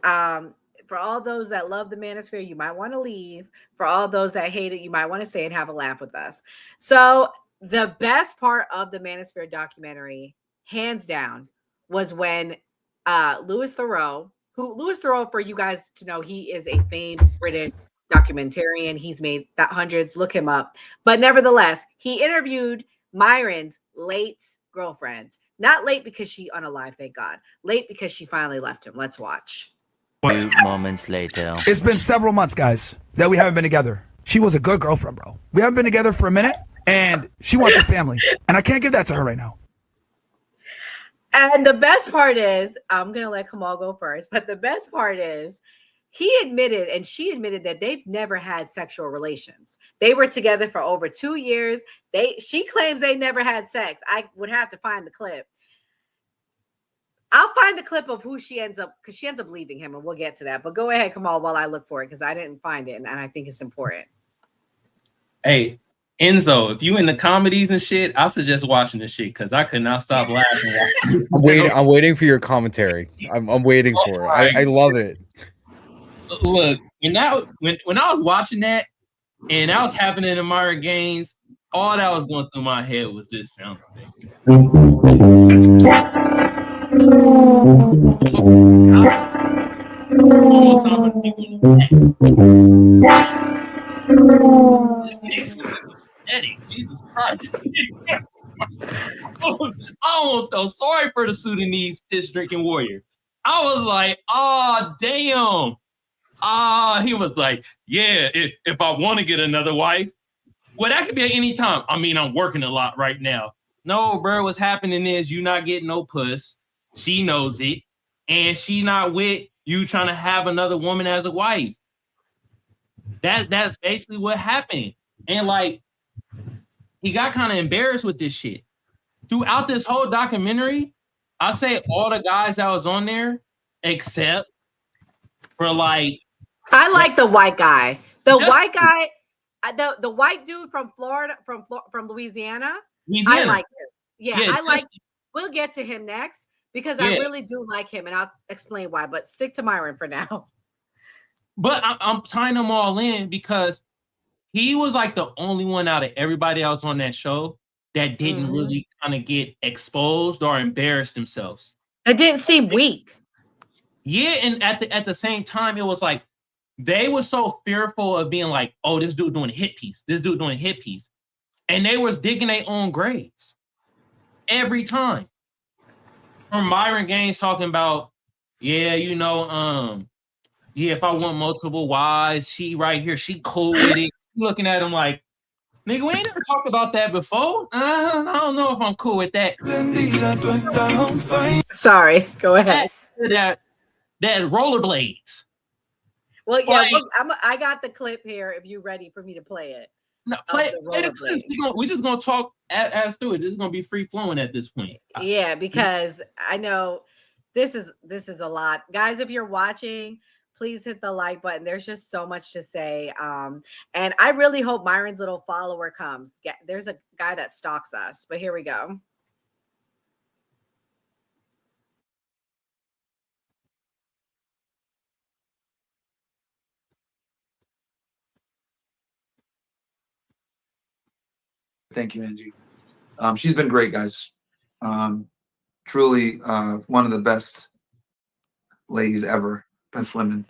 For all those that love the Manosphere, you might want to leave. For all those that hate it, you might want to stay and have a laugh with us. So the best part of the Manosphere documentary, hands down, was when Louis Theroux, Louis Theroux, for you guys to know, he is a famed British documentarian. He's made that hundreds. Look him up. But nevertheless, he interviewed Myron's late girlfriend. Not late because she unalive, thank God. Late because she finally left him. Let's watch. 2 moments later. It's been several months, guys, that we haven't been together. She was a good girlfriend, bro. We haven't been together for a minute, and she wants a family. And I can't give that to her right now. And the best part is, I'm going to let Kamal go first, but the best part is he admitted and she admitted that they've never had sexual relations. They were together for over 2 years. She claims they never had sex. I would have to find the clip. I'll find the clip of who she ends up, because she ends up leaving him, and we'll get to that. But go ahead, Kamal, while I look for it, because I didn't find it, and I think it's important. Hey, Enzo, if you into comedies and shit, I suggest watching this shit because I could not stop laughing. I'm waiting for your commentary. I'm waiting for it. I love it. Look, when I was watching that, and that was happening to Myron Gaines, all that was going through my head was this sound effect. Jesus Christ. I almost felt sorry for the Sudanese piss drinking warrior. I was like, oh, damn. He was like, yeah, if I want to get another wife, well, that could be at any time. I mean, I'm working a lot right now. No, bro, what's happening is you not getting no puss. She knows it. And she not with you trying to have another woman as a wife. That's basically what happened. And like, he got kind of embarrassed with this shit. Throughout this whole documentary, I say all the guys that was on there, except for like, I like the white guy. The white guy, the white dude from Florida, from Louisiana. I like him. Yeah, I like. We'll get to him next because I really do like him, and I'll explain why. But stick to Myron for now. But I'm tying them all in because he was like the only one out of everybody else on that show that didn't really kind of get exposed or embarrassed themselves. It didn't seem weak. Yeah, and at the same time, it was like they were so fearful of being like, oh, this dude doing a hit piece. This dude doing a hit piece. And they was digging their own graves every time. From Myron Gaines talking about, yeah, you know, yeah, if I want multiple wives, she right here, she cool with it. Looking at him like, nigga, we ain't never talked about that before. I don't know if I'm cool with that. Sorry, go ahead. That rollerblades. Well, yeah, like, I got the clip here. If you're ready for me to play it. No, play the clip. We're just gonna talk as through it. This is gonna be free flowing at this point. Yeah, because I know this is a lot, guys. If you're watching, please hit the like button. There's just so much to say. And I really hope Myron's little follower comes. There's a guy that stalks us, but here we go. Thank you, Angie. She's been great, guys. Truly one of the best ladies ever. Best women.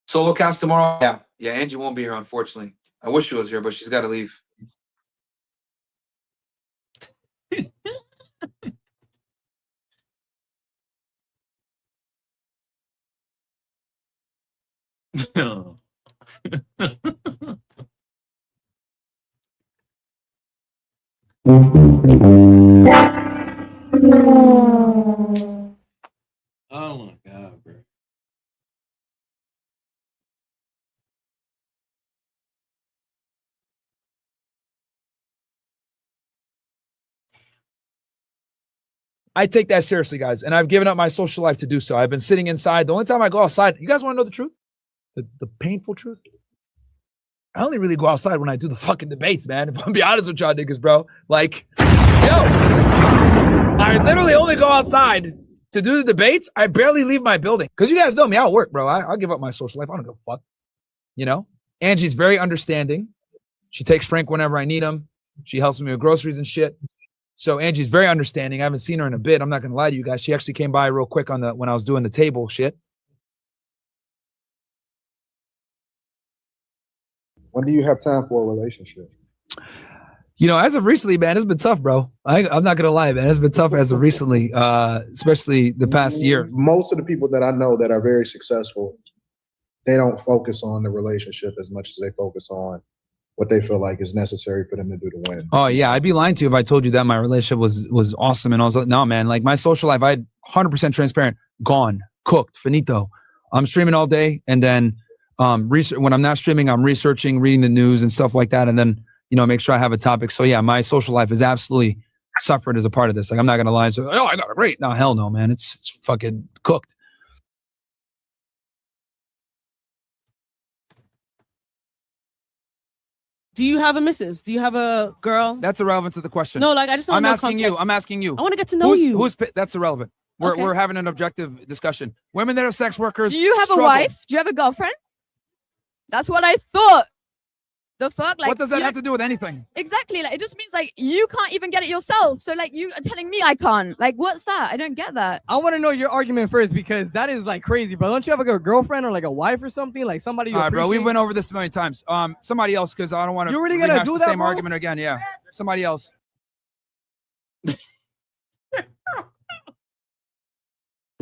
Solo cast tomorrow? Yeah, Angie won't be here, unfortunately. I wish she was here, but she's got to leave. No. Oh my God, bro. I take that seriously, guys, and I've given up my social life to do so. I've been sitting inside. The only time I go outside, you guys want to know the truth? The painful truth? I only really go outside when I do the fucking debates, man. If I'm be honest with y'all niggas, bro. Like, I literally only go outside to do the debates. I barely leave my building because you guys know me. I'll work, bro. I'll give up my social life. I don't give a fuck. You know, Angie's very understanding. She takes Frank whenever I need him. She helps me with groceries and shit. So Angie's very understanding. I haven't seen her in a bit. I'm not gonna lie to you guys. She actually came by real quick when I was doing the table shit. When do you have time for a relationship? You know, as of recently, man, it's been tough, bro. I'm not gonna lie, man. It's been tough as of recently, especially the past year. Most of the people that I know that are very successful, they don't focus on the relationship as much as they focus on what they feel like is necessary for them to do to win. Oh yeah, I'd be lying to you if I told you that my relationship was awesome and I was like, no, man. Like my social life, I 100% transparent, gone, cooked, finito. I'm streaming all day, and then when I'm not streaming, I'm researching, reading the news and stuff like that, and then make sure I have a topic. So yeah, my social life is absolutely suffered as a part of this. Like I'm not gonna lie and say, oh, I got it great. No, hell no, man. It's fucking cooked. Do you have a missus? Do you have a girl? That's irrelevant to the question. No, like I just want to know context. I'm asking you. I want to get to know you. That's irrelevant. We're having an objective discussion. Women that are sex workers. Do you have a wife? Do you have a girlfriend? That's what I thought. The fuck? Like, what does that have to do with anything? Exactly. Like, it just means like you can't even get it yourself. So like you are telling me I can't. Like, what's that? I don't get that. I want to know your argument first because that is like crazy, bro. Don't you have like a girlfriend or like a wife or something? Like somebody you appreciate? Bro, we went over this a million times. Somebody else, because I don't want to. You're really gonna do the that, same bro? argument again? Yeah, somebody else.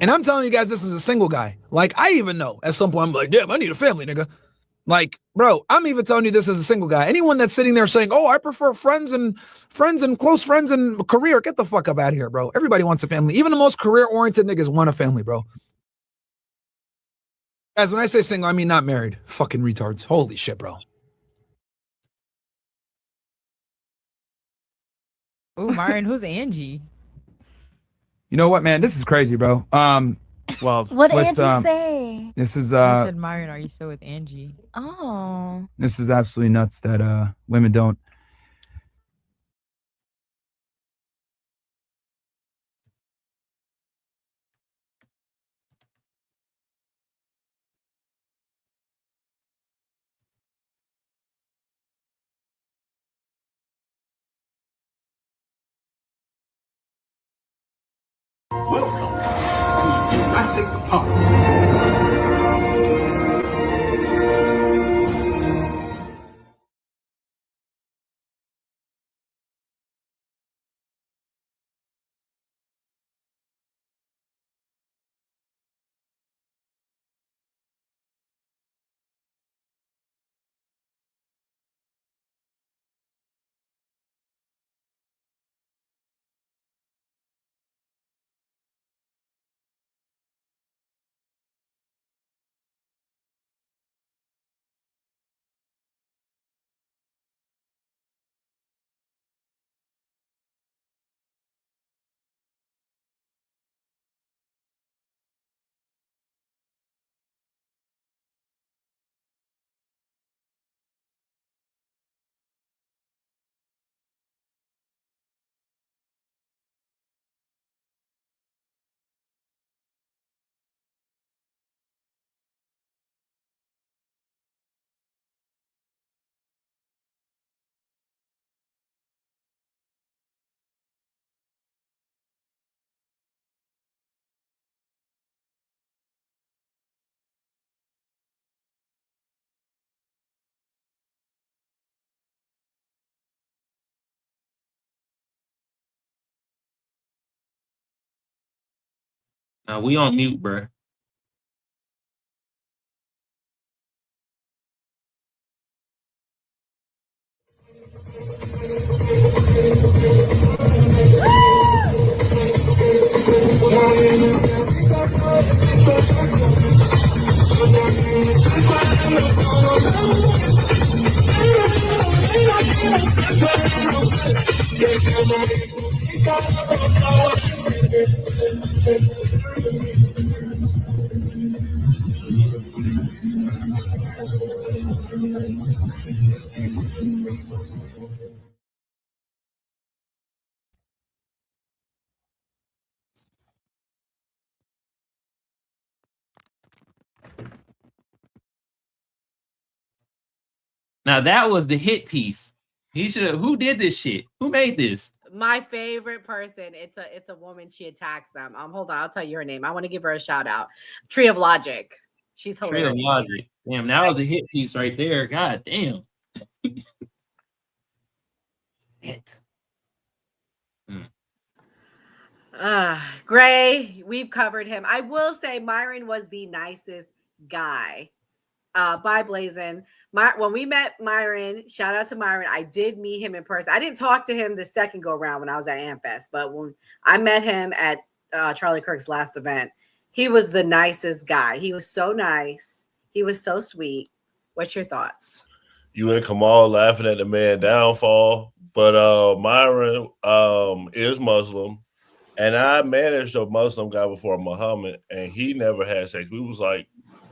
And I'm telling you guys, this is a single guy. Like I even know at some point I'm like, damn, I need a family, nigga. Like, bro, I'm even telling you this as a single guy. Anyone that's sitting there saying, oh, I prefer friends and close friends and career, get the fuck up out of here, bro. Everybody wants a family. Even the most career-oriented niggas want a family, bro. Guys, when I say single, I mean not married. Fucking retards. Holy shit, bro. Oh, Myron, who's Angie? You know what, man? This is crazy, bro. Well, what did Angie say? This is You said, Myron, are you still with Angie? Oh. This is absolutely nuts that women don't. Welcome to Jurassic Park. Now we on mute, bro. Now that was the hit piece. He should have. Who did this shit? Who made this? My favorite person. It's a woman. She attacks them. Hold on. I'll tell you her name. I want to give her a shout out. Tree of Logic. She's Tree of hilarious. Logic. Damn, that was a hit piece right there. God damn. Gray, we've covered him. I will say Myron was the nicest guy. Bye, Blazin. When we met Myron, shout out to Myron. I did meet him in person. I didn't talk to him the second go around when I was at Ampfest, but when I met him at Charlie Kirk's last event, he was the nicest guy. He was so nice. He was so sweet. What's your thoughts? You and Kamal laughing at the man downfall, but Myron is Muslim, and I managed a Muslim guy before Muhammad, and he never had sex. We was like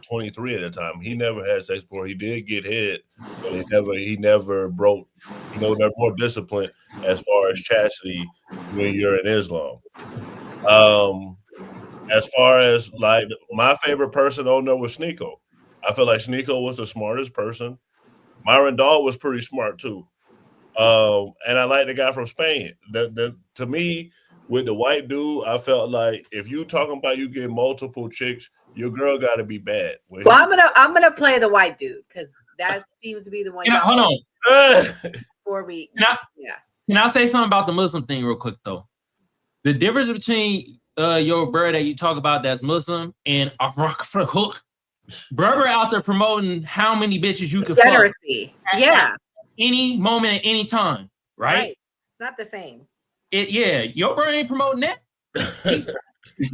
23 at the time. He never had sex before. He did get hit, but he never broke. They're more disciplined as far as chastity when you're in Islam. As far as like my favorite person on there was Sneako. I feel like Sneako was the smartest person. Myron Dahl was pretty smart too. And I like the guy from Spain. To me, with the white dude, I felt like if you talking about you get multiple chicks, your girl got to be bad. Well, I'm gonna play the white dude because that seems to be the one. Hold on. Before we, Can I say something about the Muslim thing real quick though? The difference between your brother that you talk about that's Muslim and brother out there promoting how many bitches you can Degeneracy. fuck at any moment at any time, right? It's not the same. Your brother ain't promoting that.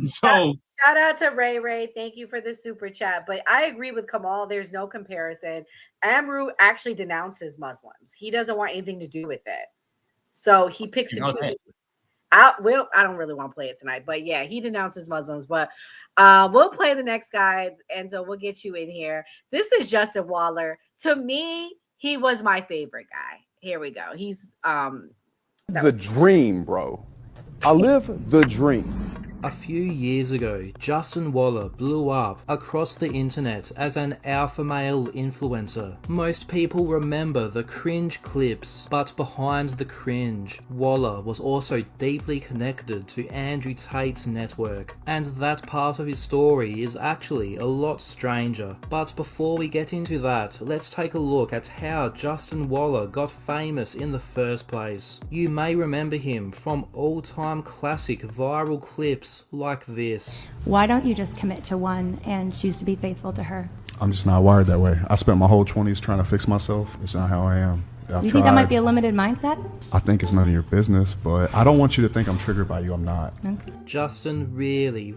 So shout out to Ray Ray. Thank you for the super chat. But I agree with Kamal. There's no comparison. Amru actually denounces Muslims. He doesn't want anything to do with it. So he picks and chooses. I don't really want to play it tonight, but yeah, he denounces Muslims. But we'll play the next guy, and so we'll get you in here. This is Justin Waller. To me, he was my favorite guy. Here we go. He's the dream, bro. I live the dream. A few years ago, Justin Waller blew up across the internet as an alpha male influencer. Most people remember the cringe clips, but behind the cringe, Waller was also deeply connected to Andrew Tate's network, and that part of his story is actually a lot stranger. But before we get into that, let's take a look at how Justin Waller got famous in the first place. You may remember him from all-time classic viral clips like this. Why don't you just commit to one and choose to be faithful to her? I'm just not wired that way. I spent my whole 20s trying to fix myself. It's not how I am. You think that might be a limited mindset? I think it's none of your business, but I don't want you to think I'm triggered by you. I'm not. Okay. Justin really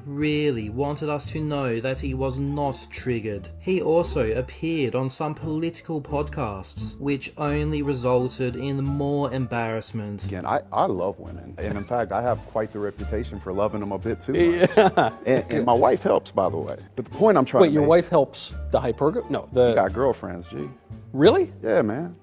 wanted us to know that he was not triggered. He also appeared on some political podcasts, which only resulted in more embarrassment. Again, I love women, and in fact, I have quite the reputation for loving them a bit too. Yeah. And my wife helps, by the way. But the point I'm trying to make... Wait, your wife helps the hypergo? No, I got girlfriends, G. Really? Yeah, man.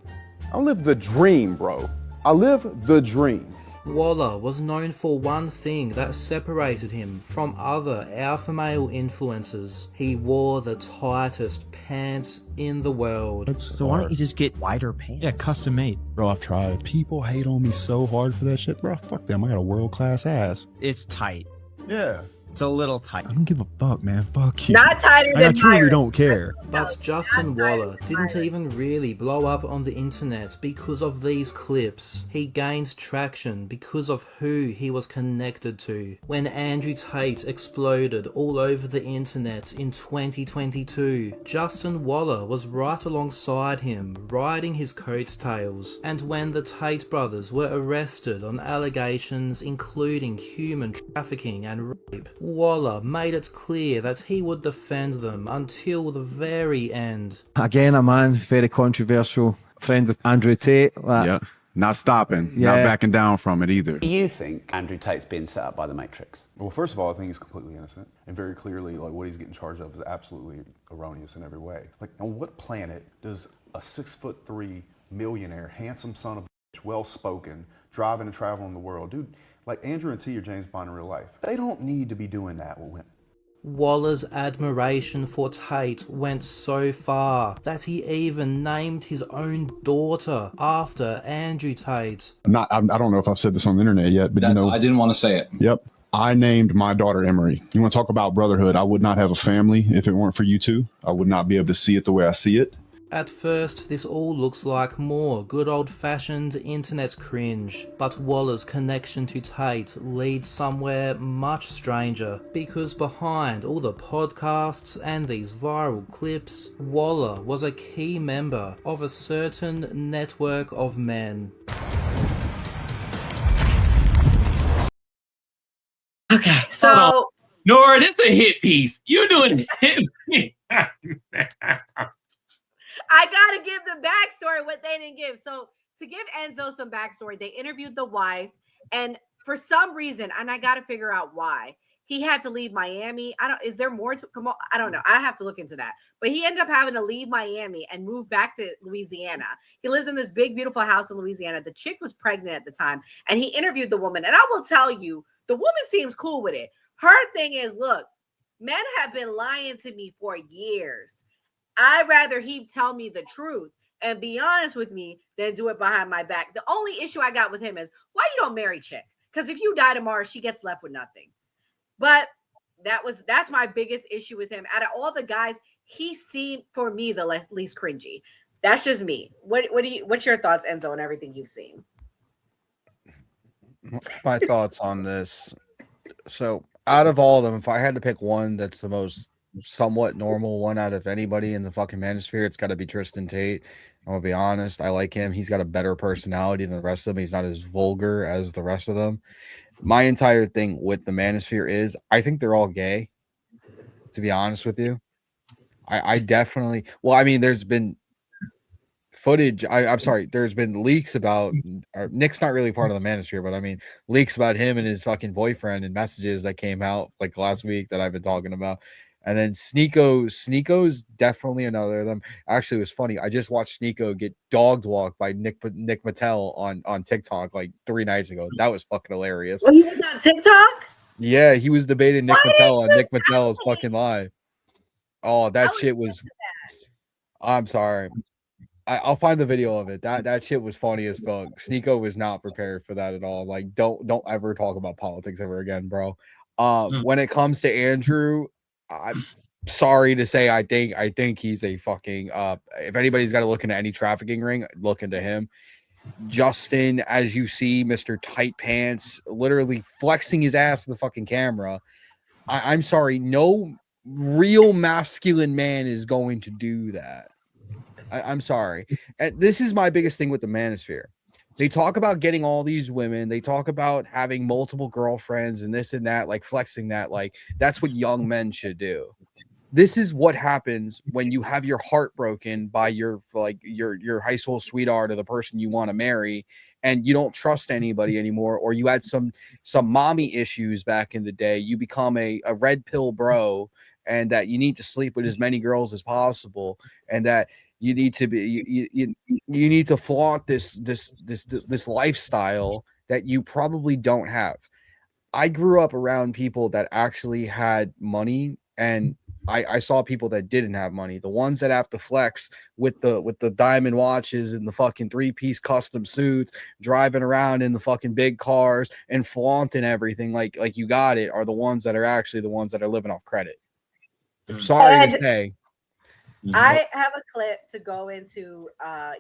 I live the dream, bro. I live the dream. Waller was known for one thing that separated him from other alpha male influencers. He wore the tightest pants in the world. So why don't you just get wider pants? Yeah, custom made. Bro, I've tried. People hate on me so hard for that shit. Bro, fuck them. I got a world-class ass. It's tight. Yeah. It's a little tight. I don't give a fuck, man. Fuck you. Not tighter than I truly Myron. don't care. But Justin Waller didn't even really blow up on the internet because of these clips. He gained traction because of who he was connected to. When Andrew Tate exploded all over the internet in 2022, Justin Waller was right alongside him, riding his coattails. And when the Tate brothers were arrested on allegations including human trafficking and rape, Waller made it clear that he would defend them until the very end. Again, a man very controversial, friend with Andrew Tate. Yeah, not stopping, not backing down from it either. Do you think Andrew Tate's being set up by the Matrix? Well, first of all, I think he's completely innocent, and very clearly, like, what he's getting charged of is absolutely erroneous in every way. Like, on what planet does a 6'3" millionaire, handsome son of a bitch, well-spoken, driving and traveling the world, dude? Like Andrew and T or James Bond in real life, they don't need to be doing that with women. Waller's admiration for Tate went so far that he even named his own daughter after Andrew Tate. I don't know if I've said this on the internet yet, but I didn't want to say it. Yep. I named my daughter Emery. You want to talk about brotherhood? I would not have a family if it weren't for you two. I would not be able to see it the way I see it. At first, this all looks like more good old-fashioned internet cringe, but Waller's connection to Tate leads somewhere much stranger, because behind all the podcasts and these viral clips, Waller was a key member of a certain network of men. Okay, so Nora, this is a hit piece. You're doing a hit piece. I gotta give the backstory what they didn't give. So to give Enzo some backstory, they interviewed the wife, and for some reason, and I gotta figure out why, he had to leave Miami. Is there more to come on? I don't know. I have to look into that. But he ended up having to leave Miami and move back to Louisiana. He lives in this big, beautiful house in Louisiana. The chick was pregnant at the time, and he interviewed the woman. And I will tell you, the woman seems cool with it. Her thing is, look, men have been lying to me for years. I'd rather he tell me the truth and be honest with me than do it behind my back. The only issue I got with him is why you don't marry chick? Because if you die tomorrow, she gets left with nothing. But that's my biggest issue with him. Out of all the guys, he seemed for me the least cringy. That's just me. What's your thoughts, Enzo, on everything you've seen? My thoughts on this. So out of all of them, if I had to pick one that's the most somewhat normal one out of anybody in the fucking Manosphere, it's got to be Tristan Tate. I'm gonna be honest, I like him. He's got a better personality than the rest of them. He's not as vulgar as the rest of them. My entire thing with the Manosphere is I think they're all gay, to be honest with you. I definitely, well, I mean, there's been footage, I'm sorry, there's been leaks about Nick's not really part of the Manosphere, but I mean leaks about him and his fucking boyfriend and messages that came out like last week that I've been talking about. And then Sneako's definitely another of them. Actually, it was funny. I just watched Sneako get dog walked by Nick Mattel on TikTok like 3 nights ago. That was fucking hilarious. Well, he was on TikTok? Yeah, he was debating Nick Mattel on Nick Mattel's fucking live. Oh, that shit was. I'm sorry. I'll find the video of it. That shit was funny as fuck. Sneako was not prepared for that at all. Like, don't ever talk about politics ever again, bro. When it comes to Andrew, I'm sorry to say, I think he's a fucking if anybody's got to look into any trafficking ring, look into him. Justin, as you see, Mr. Tight Pants, literally flexing his ass to the fucking camera. I'm sorry, no real masculine man is going to do that. I'm sorry. And this is my biggest thing with the Manosphere. They talk about getting all these women. They talk about having multiple girlfriends and this and that, like flexing that, like that's what young men should do. This is what happens when you have your heart broken by your high school sweetheart or the person you want to marry, and you don't trust anybody anymore, or you had some mommy issues back in the day. You become a red pill bro, and that you need to sleep with as many girls as possible, and that you need to be you need to flaunt this lifestyle that you probably don't have. I grew up around people that actually had money, and I saw people that didn't have money. The ones that have to flex with the diamond watches and the fucking 3-piece custom suits, driving around in the fucking big cars and flaunting everything like you got it, are the ones that are actually the ones that are living off credit. I'm sorry to say. I have a clip to go into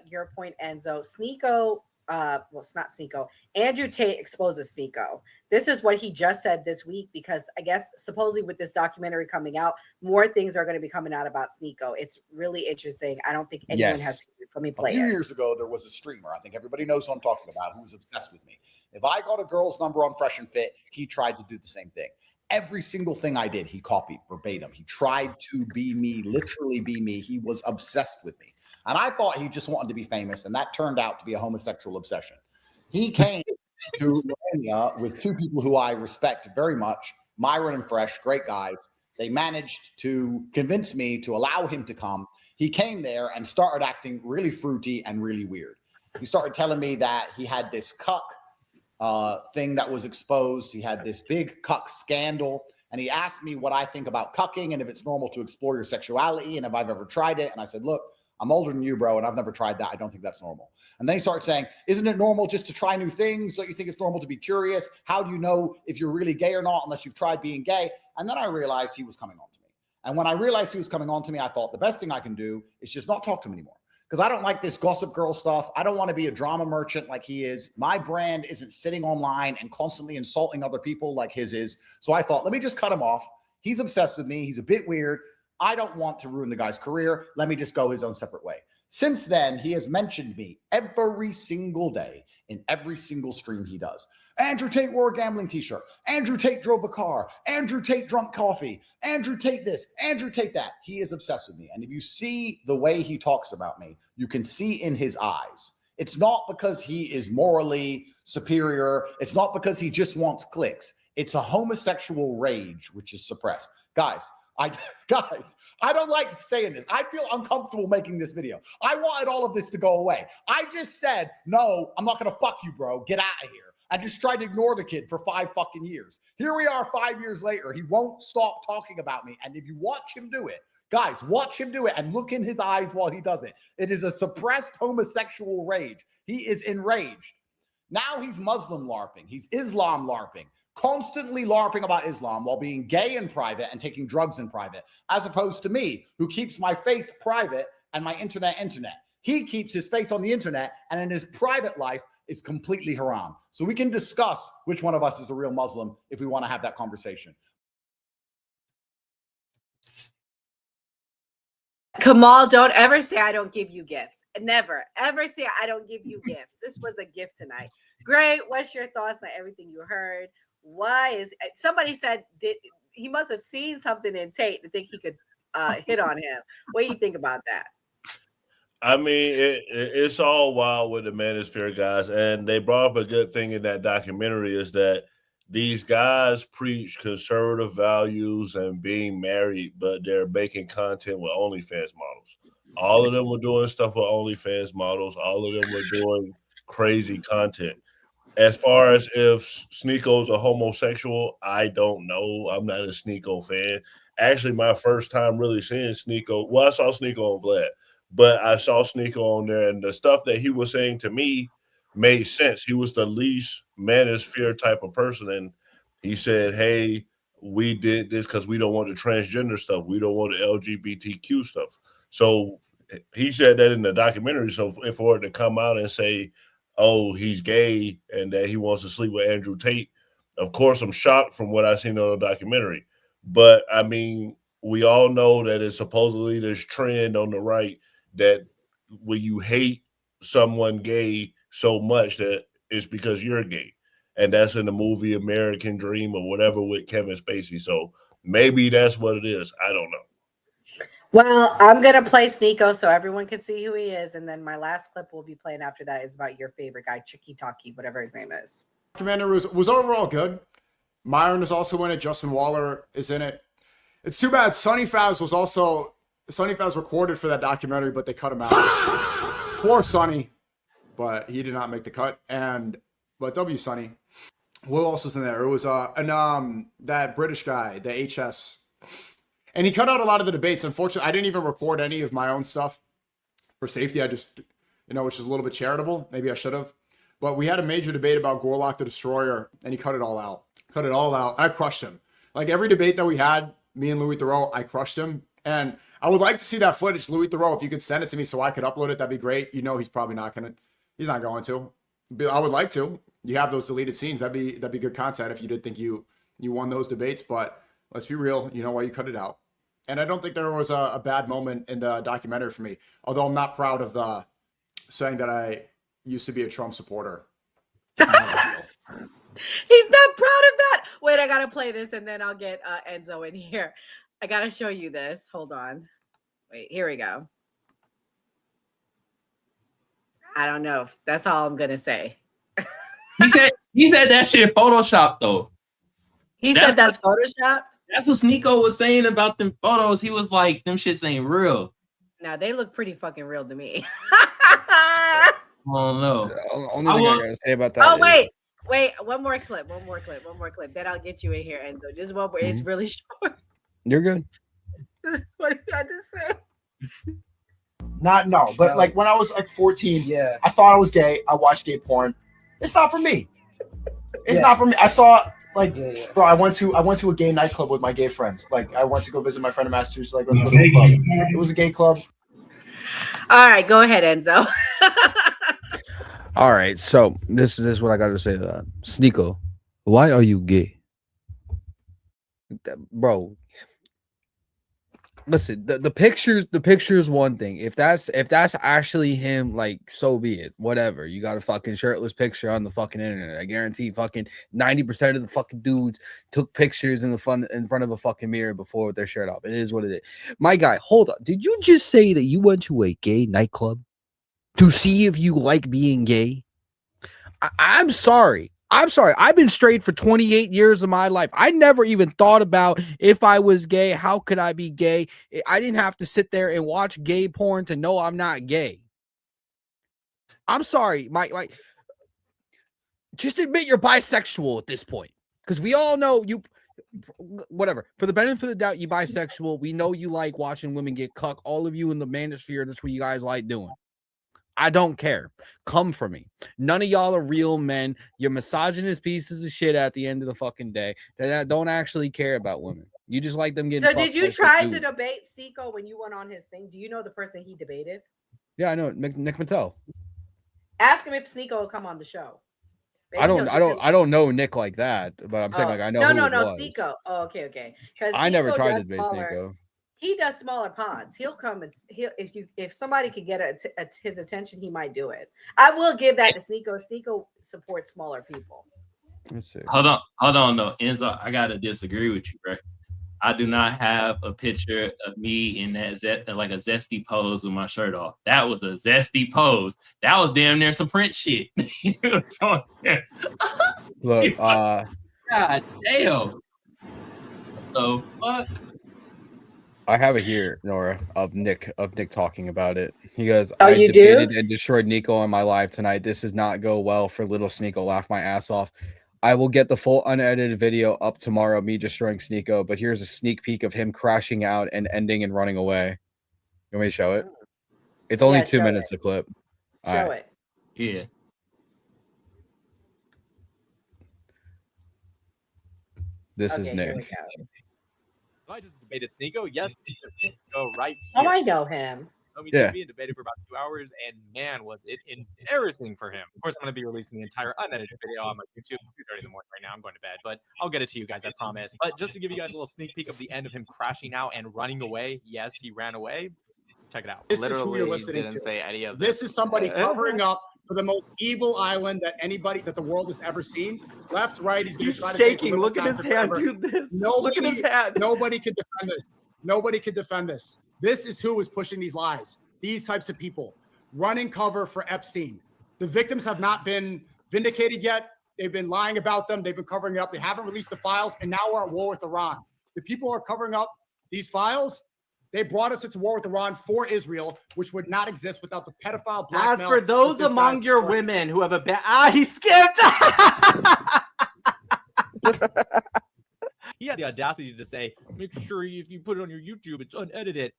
your point, Enzo. Sneako, well, it's not Sneako. Andrew Tate exposes Sneako. This is what he just said this week, because I guess supposedly with this documentary coming out, more things are going to be coming out about Sneako. It's really interesting. I don't think anyone has seen it. Let me play A few it. years ago, there was a streamer. I think everybody knows who I'm talking about, who was obsessed with me. If I got a girl's number on Fresh and Fit, he tried to do the same thing. Every single thing I did, he copied verbatim. He tried to be me, literally be me. He was obsessed with me. And I thought he just wanted to be famous, and that turned out to be a homosexual obsession. He came to Romania with 2 people who I respect very much, Myron and Fresh, great guys. They managed to convince me to allow him to come. He came there and started acting really fruity and really weird. He started telling me that he had this cuck thing that was exposed. He had this big cuck scandal, And he asked me what I think about cucking and if it's normal to explore your sexuality and if I've ever tried it. And I said, look, I'm older than you, bro, and I've never tried that. I don't think that's normal. And then he started saying, isn't it normal just to try new things? Don't you think it's normal to be curious? How do you know if you're really gay or not unless you've tried being gay? And then I realized he was coming on to me. And when I realized he was coming on to me, I thought the best thing I can do is just not talk to him anymore. Because I don't like this gossip girl stuff. I don't want to be a drama merchant like he is. My brand isn't sitting online and constantly insulting other people like his is. So I thought, let me just cut him off. He's obsessed with me. He's a bit weird. I don't want to ruin the guy's career. Let me just go his own separate way. Since then, he has mentioned me every single day in every single stream he does. Andrew Tate wore a gambling t-shirt. Andrew Tate drove a car. Andrew Tate drunk coffee. Andrew Tate this. Andrew Tate that. He is obsessed with me. And if you see the way he talks about me, you can see in his eyes. It's not because he is morally superior. It's not because he just wants clicks. It's a homosexual rage, which is suppressed. Guys, I don't like saying this. I feel uncomfortable making this video. I wanted all of this to go away. I just said, no, I'm not going to fuck you, bro. Get out of here. I just tried to ignore the kid for 5 fucking years. Here we are 5 years later. He won't stop talking about me. And if you watch him do it, guys, watch him do it and look in his eyes while he does it. It is a suppressed homosexual rage. He is enraged. Now he's Muslim LARPing. He's Islam LARPing. Constantly LARPing about Islam while being gay in private and taking drugs in private, as opposed to me, who keeps my faith private and my internet. He keeps his faith on the internet, and in his private life is completely haram. So we can discuss which one of us is the real Muslim if we want to have that conversation. Kamal, don't ever say I don't give you gifts. Never, ever say I don't give you gifts. This was a gift tonight. Great. What's your thoughts on everything you heard? Why is somebody said he must have seen something in Tate to think he could hit on him? What do you think about that? I mean, it's all wild with the Manosphere guys, and they brought up a good thing in that documentary is that these guys preach conservative values and being married, but they're making content with OnlyFans models. All of them were doing stuff with OnlyFans models. All of them were doing crazy content. As far as if Sneako's a homosexual, I don't know. I'm not a Sneako fan. Actually, my first time really seeing Sneako, well, I saw Sneako on Vlad, but I saw Sneako on there, and the stuff that he was saying to me made sense. He was the least Manosphere type of person, and he said, hey, we did this because we don't want the transgender stuff. We don't want the LGBTQ stuff. So he said that in the documentary. So for it to come out and say, oh, he's gay and that he wants to sleep with Andrew Tate, of course, I'm shocked from what I've seen on the documentary. But, I mean, we all know that it's supposedly this trend on the right that when you hate someone gay so much that it's because you're gay. And that's in the movie American Dream or whatever with Kevin Spacey. So maybe that's what it is. I don't know. Well, I'm going to play Sneako so everyone can see who he is. And then my last clip we'll be playing after that is about your favorite guy, Chicky Talkie, whatever his name is. Commander was overall good. Myron is also in it. Justin Waller is in it. It's too bad Sonny Faz recorded for that documentary, but they cut him out. Poor Sonny, but he did not make the cut. But W Sonny. Who else was in there? It was that British guy, the HS. And he cut out a lot of the debates. Unfortunately, I didn't even record any of my own stuff for safety. I just, which is a little bit charitable. Maybe I should have. But we had a major debate about Gorlock the Destroyer, and he cut it all out. I crushed him. Like every debate that we had, me and Louis Theroux, I crushed him. And I would like to see that footage, Louis Theroux. If you could send it to me so I could upload it, that'd be great. He's probably not going to. He's not going to. But I would like to. You have those deleted scenes. That'd be good content if you did think you won those debates. But let's be real. You know why you cut it out. And I don't think there was a bad moment in the documentary for me. Although I'm not proud of saying that I used to be a Trump supporter. He's not proud of that. Wait, I gotta play this and then I'll get Enzo in here. I gotta show you this. Hold on. Wait, here we go. I don't know. That's all I'm gonna say. He said that shit Photoshop though. He said that's Photoshopped? That's what Sneako was saying about them photos. He was like, them shits ain't real. Now they look pretty fucking real to me. I don't know. The only thing I gotta say about that. Oh, wait. Wait, one more clip. Then I'll get you in here, Enzo. Just one more. It's really short. You're good. What did I just say? But like when I was like 14, I thought I was gay. I watched gay porn. It's not for me. It's not for me. I saw bro. I went to a gay nightclub with my gay friends. Like I went to go visit my friend in Massachusetts. Like let's go to a club. It was a gay club. All right, go ahead, Enzo. All right, so this is what I got to say to that. Sneako, why are you gay? Bro, listen, the picture is one thing. If that's actually him, like, so be it. Whatever. You got a fucking shirtless picture on the fucking internet. I guarantee fucking 90% of the fucking dudes took pictures in front of a fucking mirror before with their shirt off. It is what it is. My guy, hold on. Did you just say that you went to a gay nightclub to see if you like being gay? I'm sorry. I've been straight for 28 years of my life. I never even thought about if I was gay, how could I be gay? I didn't have to sit there and watch gay porn to know I'm not gay. I'm sorry, Mike. Just admit you're bisexual at this point, because we all know you. Whatever. For the benefit of the doubt, you bisexual. We know you like watching women get cucked. All of you in the manosphere, that's what you guys like doing. I don't care. Come for me. None of y'all are real men. You're misogynist pieces of shit at the end of the fucking day that don't actually care about women. You just like them getting. So did you try to debate Sneako when you went on his thing? Do you know the person he debated? Yeah, I know Nick Mattel. Ask him if Sneako will come on the show. Maybe I don't know Nick like that, but I'm saying like I know. No, Sneako. Oh, okay. Because I never tried to debate Sneako. He does smaller pods. He'll come and if somebody could get his attention, he might do it. I will give that to Sneako. Sneako supports smaller people. Let's see. Hold on, no, Enzo, I gotta disagree with you, bro. I do not have a picture of me in that like a zesty pose with my shirt off. That was a zesty pose. That was damn near some Prince shit. Look, God damn. So what? I have it here, Nora, of Nick talking about it. He goes, "Oh, you do?" And destroyed Nico on my live tonight. This does not go well for little Sneako. Laugh my ass off. I will get the full unedited video up tomorrow, me destroying Sneako. But here's a sneak peek of him crashing out and ending and running away. You want me to show it? It's only 2 minutes to clip. Show it. Yeah. This is Nick. I just debated Sneako. Yes, Sneako right here. Oh, I know him. We debated for about 2 hours, and man, was it embarrassing for him. Of course, I'm going to be releasing the entire unedited video on my YouTube. 2:30 in the morning right now. I'm going to bed, but I'll get it to you guys, I promise. But just to give you guys a little sneak peek of the end of him crashing out and running away. Yes, he ran away. Check it out. This is who you're listening to. Say any of this is somebody covering up for the most evil island that the world has ever seen. Left, right, he's shaking. Look at his hand. Do this. Look at his hand. Nobody could defend this. Nobody could defend this. This is who is pushing these lies. These types of people running cover for Epstein. The victims have not been vindicated yet. They've been lying about them. They've been covering it up. They haven't released the files, and now we're at war with Iran. The people who are covering up these files, they brought us into war with Iran for Israel, which would not exist without the pedophile blackmail. As for those among your women who have he skipped. He had the audacity to say, make sure if you put it on your YouTube, it's unedited.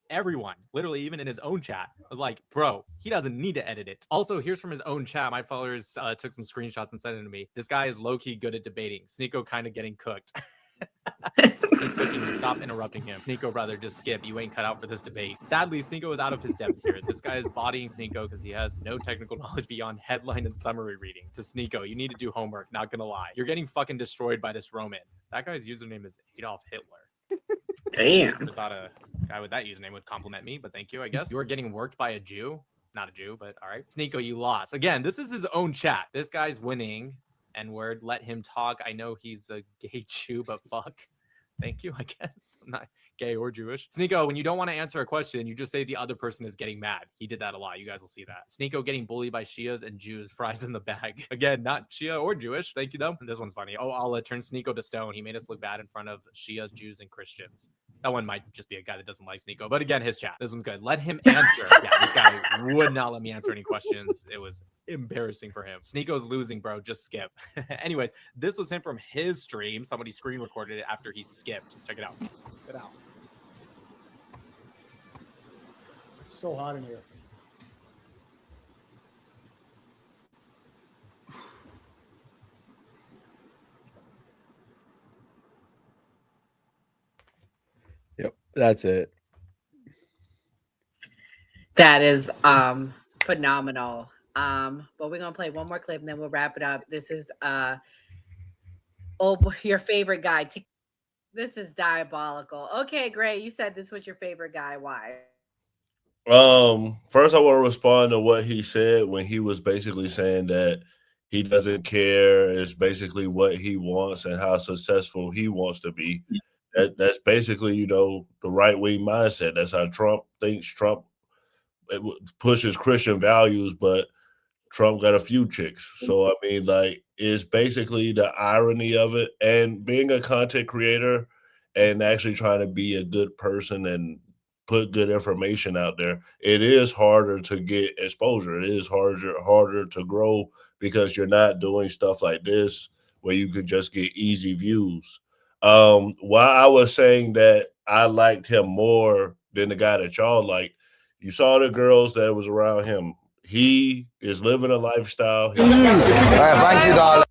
Everyone, literally, even in his own chat, was like, bro, he doesn't need to edit it. Also, here's from his own chat. My followers took some screenshots and sent it to me. This guy is low-key good at debating. Sneako kind of getting cooked. He's cooking. Stop interrupting him. Sneako, brother, just skip. You ain't cut out for this debate. Sadly, Sneako is out of his depth here. This guy is bodying Sneako because he has no technical knowledge beyond headline and summary reading. To Sneako, you need to do homework, not gonna lie. You're getting fucking destroyed by this Roman. That guy's username is Adolf Hitler. Damn. I thought a guy with that username would compliment me, but thank you, I guess. You are getting worked by a Jew. Not a Jew, but all right. Sneako, you lost. Again, this is his own chat. This guy's winning. N-word, let him talk. I know he's a gay Jew, but fuck. Thank you, I guess. I'm not gay or Jewish. Sneako, when you don't want to answer a question, you just say the other person is getting mad. He did that a lot. You guys will see that. Sneako getting bullied by Shias and Jews, fries in the bag. Again, not Shia or Jewish. Thank you, though. This one's funny. Oh, Allah turned Sneako to stone. He made us look bad in front of Shias, Jews, and Christians. That one might just be a guy that doesn't like Sneako. But again, his chat. This one's good. Let him answer. Yeah, this guy would not let me answer any questions. It was embarrassing for him. Sneako's losing, bro. Just skip. Anyways, this was him from his stream. Somebody screen recorded it after he skipped. Check it out. Check it out. It's so hot in here. Yep, that's it. That is phenomenal. But we're gonna play one more clip and then we'll wrap it up. This is your favorite guy. This is diabolical. Okay, Gray, you said this was your favorite guy. Why? First I want to respond to what he said when he was basically saying that he doesn't care. It's basically what he wants and how successful he wants to be. That's basically, the right wing mindset. That's how Trump thinks. Trump pushes Christian values, but Trump got a few chicks. So, I mean, like, it's basically the irony of it. And being a content creator and actually trying to be a good person and put good information out there, it is harder to get exposure. It is harder to grow because you're not doing stuff like this where you could just get easy views. While I was saying that I liked him more than the guy that y'all liked, you saw the girls that was around him. He is living a lifestyle. Thank you, darling.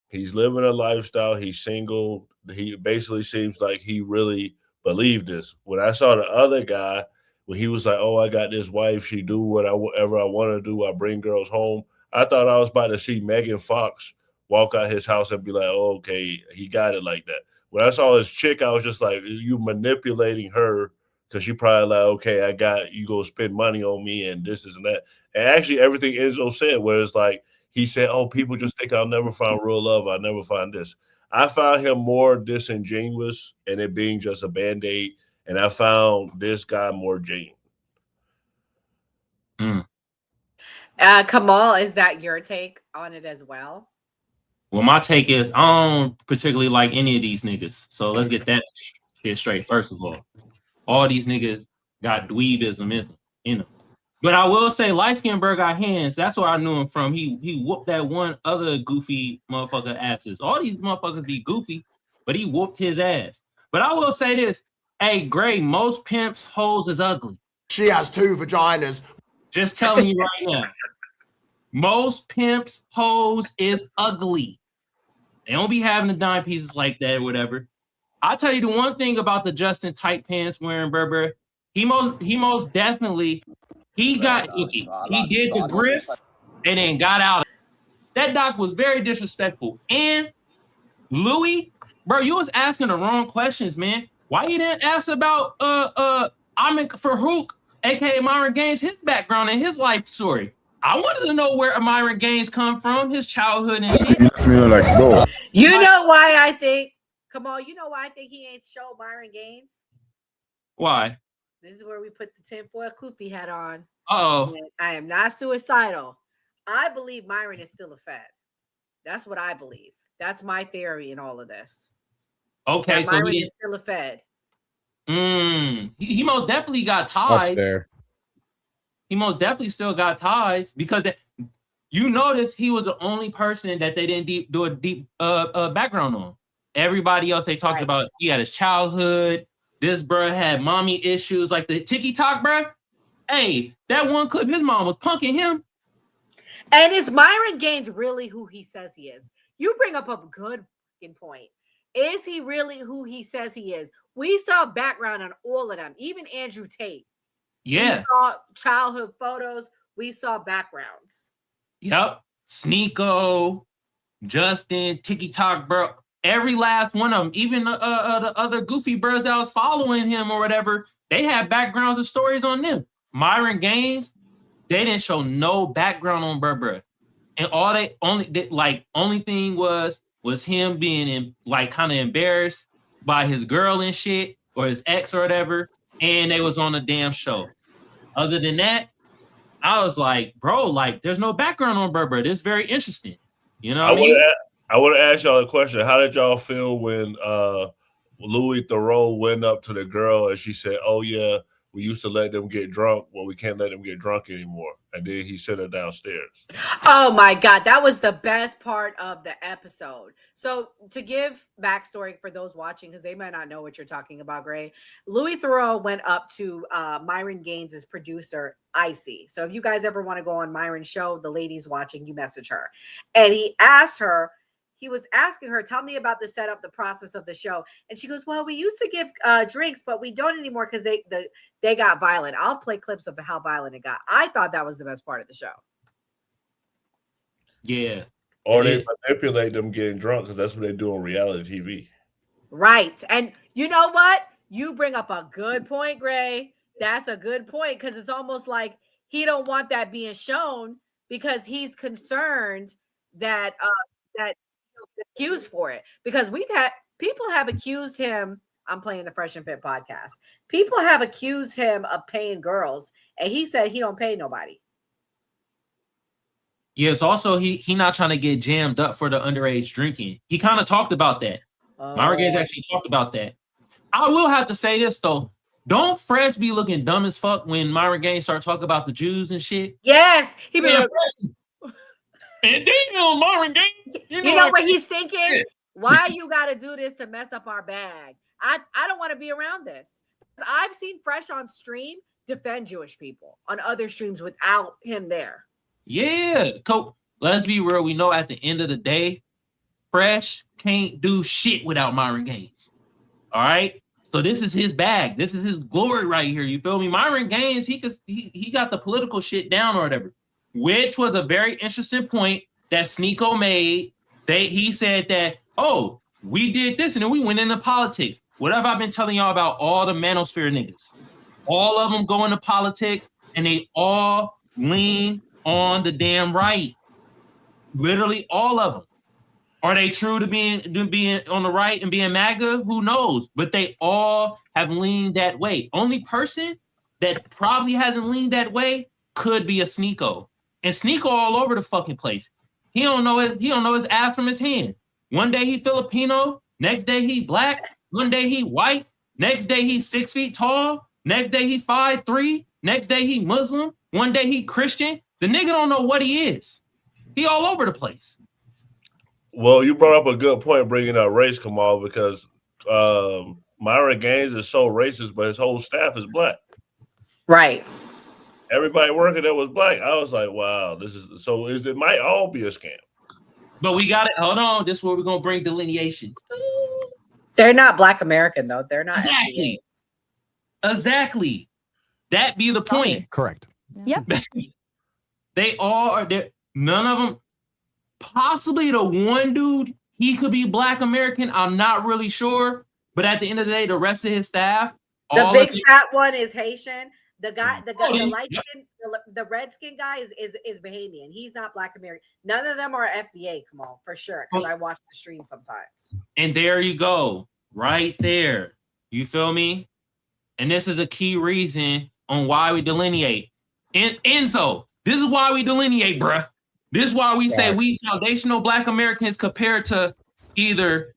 He's living a lifestyle. He's single. He basically seems like he really believed this. When I saw the other guy, when he was like, "Oh, I got this wife. She do whatever I want to do. I bring girls home." I thought I was about to see Megan Fox walk out his house and be like, "Oh, okay, he got it like that." When I saw his chick, I was just like, "You manipulating her because she probably like, okay, you go spend money on me and this and that." And actually, everything Enzo said, where it's like he said, "Oh, people just think I'll never find real love. I'll never find this." I found him more disingenuous and it being just a band-aid, and I found this guy more genuine. Kamal, is that your take on it as well? Well, my take is I don't particularly like any of these niggas. So let's get that shit straight. First of all these niggas got dweebism in them. But I will say, light-skinned bro got hands. That's where I knew him from. He whooped that one other goofy motherfucker asses. All these motherfuckers be goofy, but he whooped his ass. But I will say this. Hey, Gray, most pimps' hoes is ugly. She has 2 vaginas. Just telling you right now. Most pimps' hoes is ugly. They don't be having the dime pieces like that or whatever. I'll tell you the one thing about the Justin tight pants wearing Berber. He most definitely he got icky. He did the grip and then got out. That doc was very disrespectful. And Louis, bro, you was asking the wrong questions, man. Why you didn't ask about Theroux, aka Myron Gaines, his background and his life story? I wanted to know where Myron Gaines come from, his childhood and shit. You know why I think, come on, you know why I think he ain't show Myron Gaines? Why? This is where we put the tinfoil kufi hat on. Uh-oh. I am not suicidal. I believe Myron is still a Fed. That's what I believe. That's my theory in all of this. Okay, so Myron is still a Fed. He most definitely got ties. That's fair. He most definitely still got ties because you notice he was the only person that they didn't do a deep background on. Everybody else they talked about, he had his childhood. This bro had mommy issues like the TikTok bro. Hey, that one clip, his mom was punking him. And is Myron Gaines really who he says he is? You bring up a good point. Is he really who he says he is? We saw background on all of them, even Andrew Tate. Yeah. We saw childhood photos. We saw backgrounds. Yep. Sneako, Justin, TikTok, bro. Every last one of them, even the other goofy bros that was following him or whatever, they had backgrounds and stories on them. Myron Gaines, they didn't show no background on Berber. And all they only thing was him being kind of embarrassed by his girl and shit or his ex or whatever, and they was on a damn show. Other than that, I was like, bro, like there's no background on Berber. This is very interesting. You know what I mean? I want to ask y'all a question. How did y'all feel when Louis Theroux went up to the girl and she said, "Oh yeah, we used to let them get drunk. Well, we can't let them get drunk anymore." And then he sent her downstairs. Oh my God, that was the best part of the episode. So to give backstory for those watching, because they might not know what you're talking about, Gray, Louis Theroux went up to Myron Gaines' producer, Icy. So if you guys ever want to go on Myron's show, the ladies watching, you message her. And he was asking her, tell me about the setup, the process of the show. And she goes, well, we used to give drinks, but we don't anymore because they got violent. I'll play clips of how violent it got. I thought that was the best part of the show. Yeah. Or they manipulate them getting drunk because that's what they do on reality TV. Right. And you know what? You bring up a good point, Gray. That's a good point, because it's almost like he don't want that being shown because he's concerned that that he'll be accused for it. Because people have accused him. I'm playing the Fresh and Fit podcast. People have accused him of paying girls, and he said he don't pay nobody. Yes, also he not trying to get jammed up for the underage drinking. He kind of talked about that. Myron Gaines actually talked about that. I will have to say this though. Don't Fresh be looking dumb as fuck when Myron Gaines start talking about the Jews and shit? Yes, he be like, and damn, Myron Gaines. You know what he's thinking? Why you got to do this to mess up our bag? I don't want to be around this. I've seen Fresh on stream defend Jewish people on other streams without him there. Yeah, let's be real. We know at the end of the day, Fresh can't do shit without Myron Gaines. All right. So this is his bag. This is his glory right here. You feel me? Myron Gaines, he got the political shit down or whatever, which was a very interesting point that Sneako made. He said that, oh, we did this and then we went into politics. What have I been telling y'all about all the Manosphere niggas? All of them go into politics and they all lean on the damn right. Literally all of them. Are they true to being on the right and being MAGA? Who knows? But they all have leaned that way. Only person that probably hasn't leaned that way could be a Sneako. And Sneako all over the fucking place. He don't know his ass from his hand. One day he Filipino, next day he black, one day he white, next day he's 6 feet tall, next day he 5'3", next day he Muslim, one day he Christian. The nigga don't know what he is. He all over the place. Well, you brought up a good point bringing up race, Kamal, because Myron Gaines is so racist, but his whole staff is black. Right. Everybody working there was black. I was like, wow, it might all be a scam. But we got it. Hold on. This is where we're going to bring delineation. They're not Black American, though. They're not. Exactly. That be the point. Correct. Yep. They all are there. None of them. Possibly the one dude, he could be Black American. I'm not really sure. But at the end of the day, the rest of his staff. The big fat one is Haitian. The light skin, the red skin guy is Bahamian. He's not Black American. None of them are FBA, come on, for sure. Because I watch the stream sometimes. And there you go. Right there. You feel me? And this is a key reason on why we delineate. Enzo, this is why we delineate, bruh. This is why we say we foundational Black Americans compared to either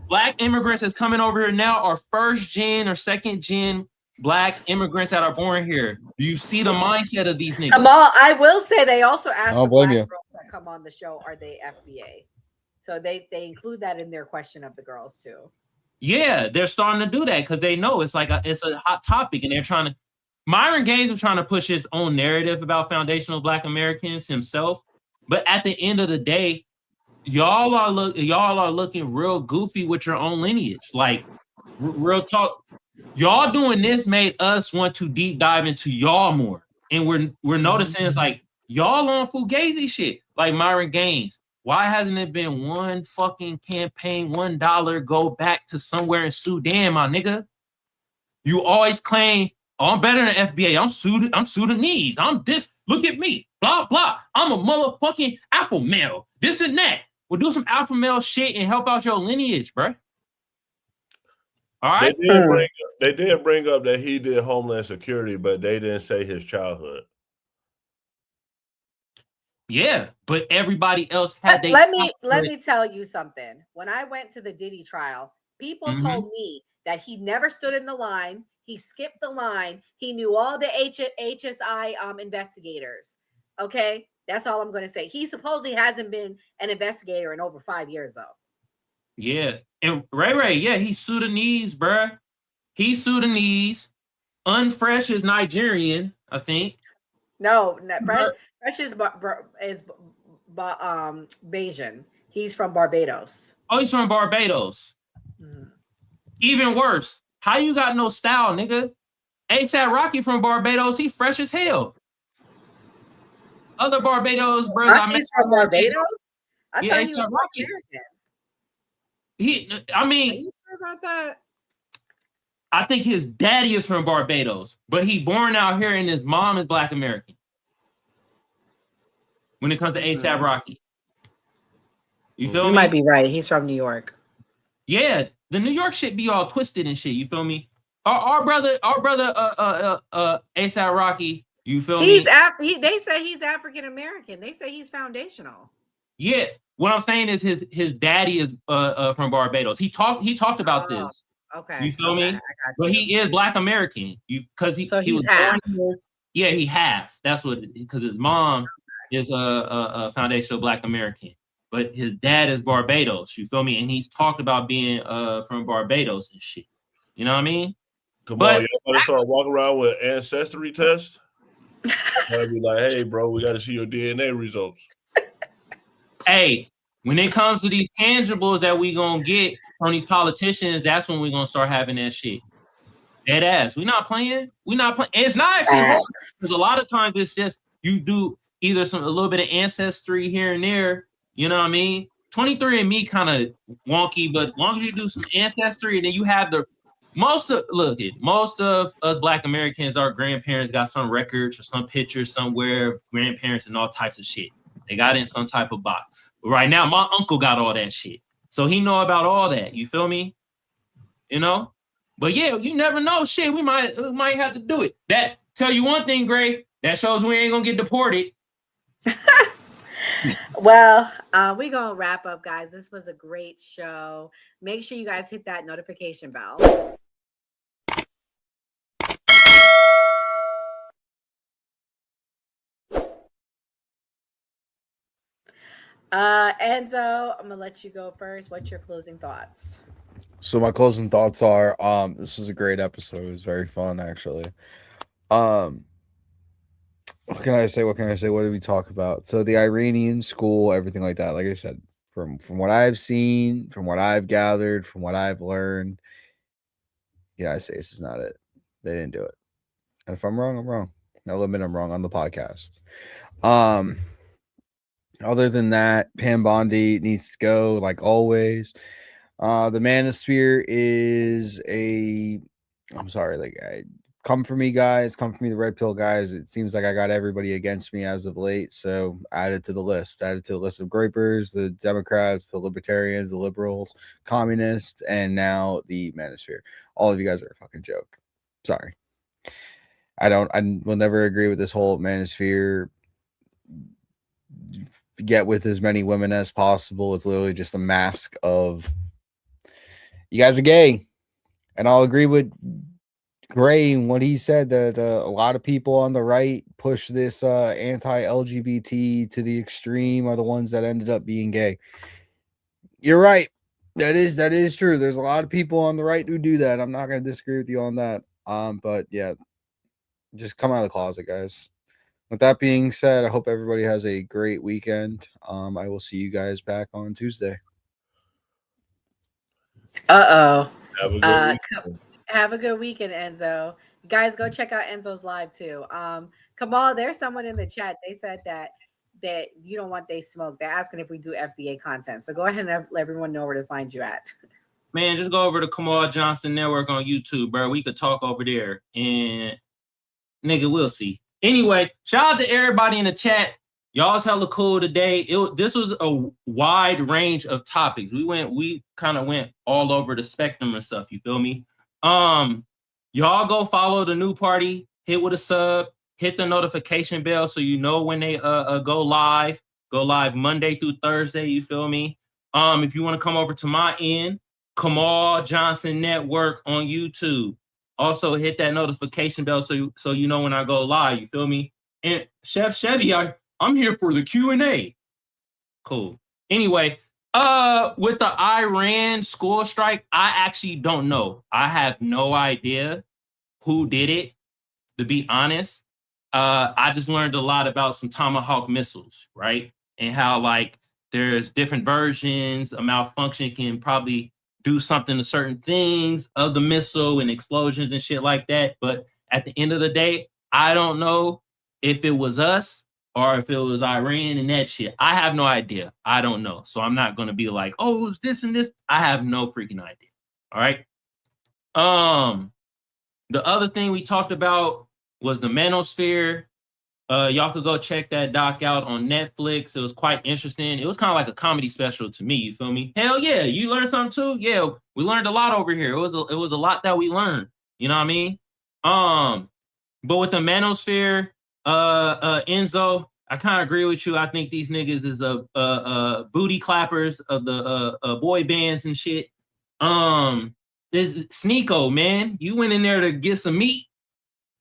Black immigrants that's coming over here now or first gen or second gen Black immigrants that are born here. Do you see the mindset of these niggas? Kamal, I will say they also ask the Black you. girls that come on the show, are they FBA? So they include that in their question of the girls too. Yeah, they're starting to do that because they know it's like it's a hot topic and they're trying to. Myron Gaines is trying to push his own narrative about foundational Black Americans himself. But at the end of the day, y'all are looking real goofy with your own lineage. Like real talk, y'all doing this made us want to deep dive into y'all more. And we're noticing it's like y'all on Fugazi shit, like Myron Gaines. Why hasn't it been one fucking campaign, $1 go back to somewhere in Sudan, my nigga? You always claim, oh, I'm better than FBA. I'm Sudanese. I'm this. Look at me. Blah, blah. I'm a motherfucking alpha male. This and that. We'll do some alpha male shit and help out your lineage, bro. All right? They did bring up that he did Homeland Security, but they didn't say his childhood. Yeah, but everybody else had Let me tell you something. When I went to the Diddy trial, People told me that he never stood in the line. He skipped the line. He knew all the HSI investigators. Okay, that's all I'm going to say. He supposedly hasn't been an investigator in over 5 years, though. Yeah, and Ray, yeah, he's Sudanese, bruh. He's Sudanese. Unfresh is Nigerian, I think. No, Fresh is Bayesian. He's from Barbados. Oh, he's from Barbados. Even worse, how you got no style, nigga? ASAP Rocky from Barbados, he fresh as hell. Other Barbados brothers I met. He's from Barbados? I Yeah, thought he was A$AP Rocky. American. I Are mean, you sure about that? I think his daddy is from Barbados, but he born out here and his mom is Black American. When it comes to ASAP Rocky. You feel me? You might be right. He's from New York. Yeah, the New York shit be all twisted and shit. You feel me? Our brother, ASAP Rocky. You feel me? They say he's African American. They say he's foundational. Yeah, what I'm saying is his daddy is from Barbados. He talked about this. Okay, you feel me? But he is Black American. He was half. born here. Yeah, he half. That's what, because his mom is a foundational Black American. But his dad is Barbados, you feel me? And he's talked about being from Barbados and shit. You know what I mean? Come on, y'all gotta start walking around with ancestry tests. I'll be like, hey, bro, we gotta see your DNA results. Hey, when it comes to these tangibles that we gonna get from these politicians, that's when we're gonna start having that shit. Dead ass. We're not playing. It's not actually hard, because a lot of times it's just you do either a little bit of ancestry here and there. You know what I mean? 23andMe kind of wonky, but as long as you do some ancestry, and then you have most of us Black Americans, our grandparents got some records or some pictures somewhere of grandparents and all types of shit. They got it in some type of box. But right now, my uncle got all that shit, so he know about all that. You feel me? You know? But yeah, you never know. Shit, we might have to do it. That tell you one thing, Gray. That shows we ain't gonna get deported. Well, we're going to wrap up, guys. This was a great show. Make sure you guys hit that notification bell. Enzo, I'm going to let you go first. What's your closing thoughts? So my closing thoughts are, this was a great episode. It was very fun, actually. What can I say? What did we talk about? So the Iranian school, everything like that. Like I said, from what I've seen, from what I've gathered, from what I've learned, the United States is not it. They didn't do it. And if I'm wrong, I'm wrong. I'll admit I'm wrong on the podcast. Other than that, Pam Bondi needs to go, like always. The Manosphere is I'm sorry, come for me, guys. Come for me, the red pill guys. It seems like I got everybody against me as of late. So add it to the list. Add it to the list of grapers, the Democrats, the libertarians, the liberals, communists, and now the Manosphere. All of you guys are a fucking joke. Sorry. I will never agree with this whole Manosphere. Get with as many women as possible. It's literally just a mask of you guys are gay. And I'll agree with Gray and what he said, that a lot of people on the right push this anti-LGBT to the extreme are the ones that ended up being gay. You're right. That is true. There's a lot of people on the right who do that. I'm not going to disagree with you on that. But yeah, just come out of the closet, guys. With that being said, I hope everybody has a great weekend. I will see you guys back on Tuesday. Uh-oh. Have a good weekend. Have a good weekend, Enzo. Guys, go check out Enzo's live too. Kamal, there's someone in the chat. They said that you don't want they smoke. They're asking if we do FBA content. So go ahead and let everyone know where to find you at. Man, just go over to Kamal Johnson Network on YouTube, bro. We could talk over there, and nigga, we'll see. Anyway, shout out to everybody in the chat. Y'all's hella cool today. This was a wide range of topics. We kind of went all over the spectrum and stuff. You feel me? Y'all go follow the new party. Hit with a sub. Hit the notification bell so you know when they go live. Go live Monday through Thursday. You feel me? If you want to come over to my end, Kamal Johnson Network on YouTube. Also hit that notification bell so you know when I go live. You feel me? And Chef Chevy, I'm here for the Q&A. Cool. Anyway, with the Iran school strike, I actually don't know. I have no idea who did it, to be honest. I just learned a lot about some Tomahawk missiles, right? And how like there's different versions. A malfunction can probably do something to certain things of the missile and explosions and shit like that. But at the end of the day, I don't know if it was us or if it was Iran and that shit. I have no idea. I don't know. So I'm not going to be like, oh, it's this and this. I have no freaking idea. All right. The other thing we talked about was the Manosphere. Y'all could go check that doc out on Netflix. It was quite interesting. It was kind of like a comedy special to me. You feel me? Hell yeah, you learned something too. Yeah, we learned a lot over here. It was a lot that we learned. You know what I mean? But with the Manosphere, Enzo, I kind of agree with you. I think these niggas is a booty clappers of the boy bands and shit. This Sneako, man, you went in there to get some meat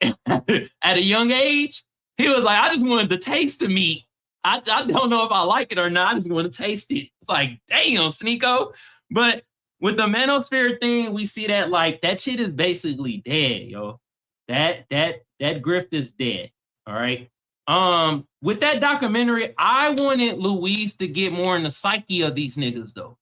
at a young age. He was like, I just wanted to taste the meat. I don't know if I like it or not. I just want to taste it. It's like, damn, Sneako. But with the Manosphere thing, we see that like that shit is basically dead, yo. That grift is dead. All right. With that documentary, I wanted Luis to get more in the psyche of these niggas, though.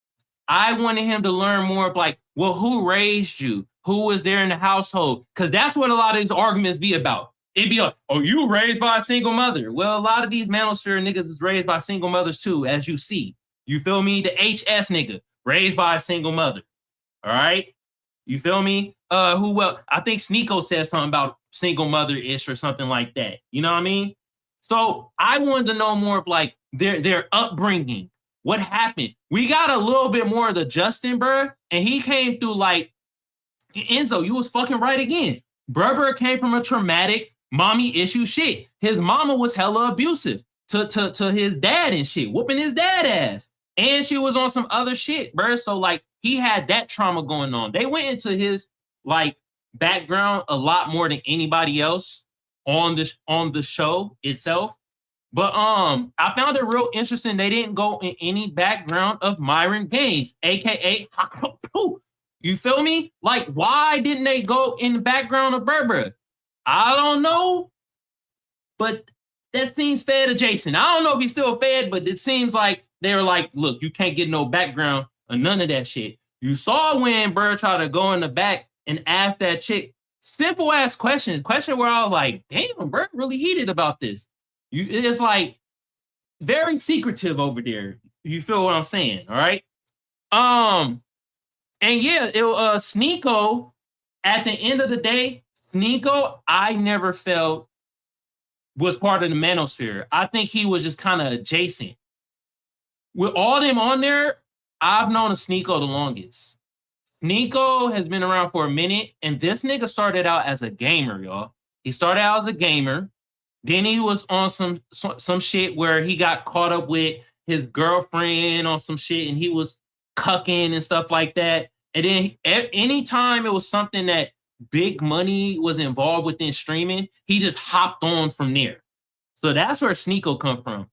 I wanted him to learn more of like, well, who raised you? Who was there in the household? Because that's what a lot of these arguments be about. It'd be like, oh, you were raised by a single mother. Well, a lot of these Manosphere niggas is raised by single mothers too, as you see. You feel me? The HS nigga, raised by a single mother. All right? You feel me? I think Sneako said something about single mother-ish or something like that. You know what I mean? So I wanted to know more of like their upbringing. What happened? We got a little bit more of the Justin, bruh, and he came through like, Enzo, you was fucking right again. Bruh came from a traumatic mommy issue shit. His mama was hella abusive to his dad and shit, whooping his dad ass. And she was on some other shit, bruh. So like he had that trauma going on. They went into his like background a lot more than anybody else on the show itself. But I found it real interesting. They didn't go in any background of Myron Gaines, aka you feel me? Like, why didn't they go in the background of Berber? I don't know, but that seems Fed adjacent. I don't know if he's still Fed, but it seems like they were like, look, you can't get no background or none of that shit. You saw when Burr tried to go in the back and ask that chick simple ass question where I was like, damn, Burr really heated about this. It's like very secretive over there. You feel what I'm saying? All right. And yeah, Sneako, at the end of the day, Sneako, I never felt was part of the Manosphere. I think he was just kind of adjacent. With all them on there, I've known a Sneako the longest. Sneako has been around for a minute, and this nigga started out as a gamer, y'all. He started out as a gamer. Then he was on some shit where he got caught up with his girlfriend on some shit, and he was cucking and stuff like that. And then anytime it was something that big money was involved within streaming, he just hopped on from there. So that's where Sneako come from.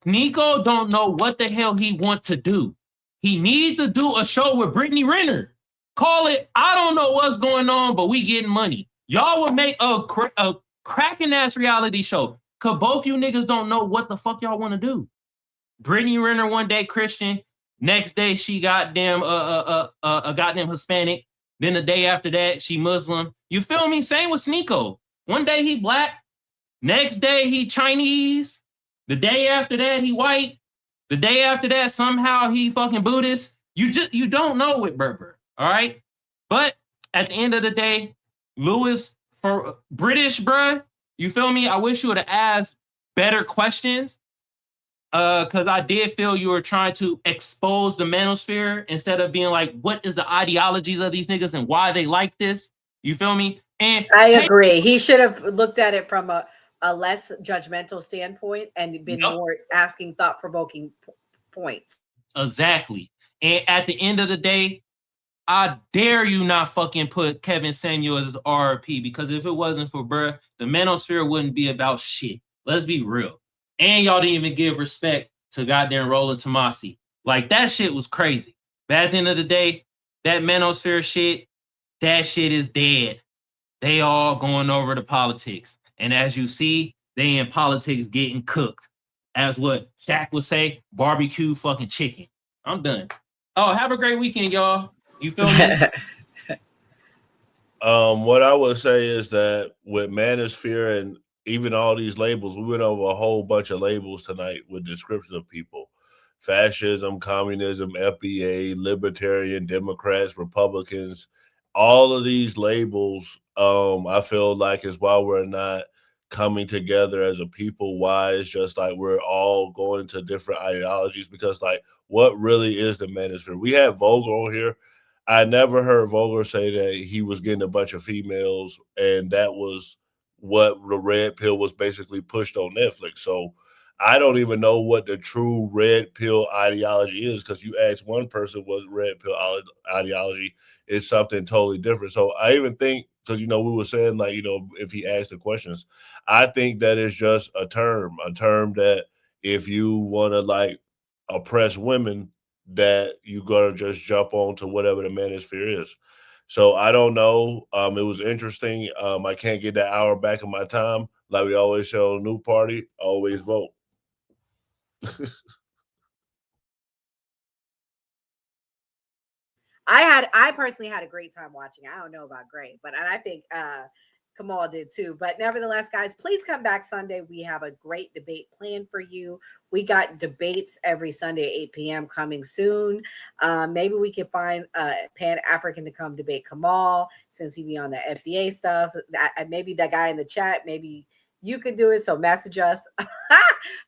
Sneako don't know what the hell he want to do. He needs to do a show with Brittany Renner. Call it, I don't know what's going on, but we getting money. Y'all would make a cracking ass reality show. Cause both you niggas don't know what the fuck y'all want to do. Brittany Renner one day Christian, next day she goddamn a goddamn Hispanic. Then the day after that she Muslim. You feel me? Same with Sneako. One day he black, next day he Chinese. The day after that he white. The day after that somehow he fucking Buddhist. You don't know with Berber. All right, but at the end of the day, Lewis for British, bruh. You feel me? I wish you would have asked better questions. Because I did feel you were trying to expose the Manosphere instead of being like, what is the ideologies of these niggas and why they like this? You feel me? And I agree. He should have looked at it from a less judgmental standpoint and been more asking thought-provoking points. Exactly. And at the end of the day, I dare you not fucking put Kevin Samuel as RP, because if it wasn't for bruh, the Manosphere wouldn't be about shit. Let's be real. And y'all didn't even give respect to goddamn Roland Tomasi. Like, that shit was crazy. But at the end of the day, that Manosphere shit, that shit is dead. They all going over to politics. And as you see, they in politics getting cooked. As what Shaq would say, barbecue fucking chicken. I'm done. Oh, have a great weekend, y'all. You feel me? What I would say is that with Manosphere and even all these labels, we went over a whole bunch of labels tonight with descriptions of people. Fascism, communism, FBA, libertarian, Democrats, Republicans, all of these labels, I feel like is why we're not coming together as a people. Why it's just like we're all going to different ideologies, because like what really is the Manosphere? We had Vogel on here. I never heard Vogel say that he was getting a bunch of females and that was what the red pill was basically pushed on Netflix. So I don't even know what the true red pill ideology is, because you ask one person what red pill ideology is something totally different. So I even think, because, you know, we were saying like, you know, if he asked the questions, I think that is just a term that if you want to like oppress women, that you gotta just jump on to whatever the Manosphere is. So I don't know. It was interesting. I can't get that hour back of my time. Like we always say on New Party, always vote. I personally had a great time watching. I don't know about great, but I think Kamal did too. But nevertheless, guys, please come back Sunday. We have a great debate planned for you. We got debates every Sunday at 8 p.m. coming soon. Maybe we can find Pan-African to come debate Kamal, since he be on the FBA stuff. Maybe that guy in the chat, maybe you can do it. So message us.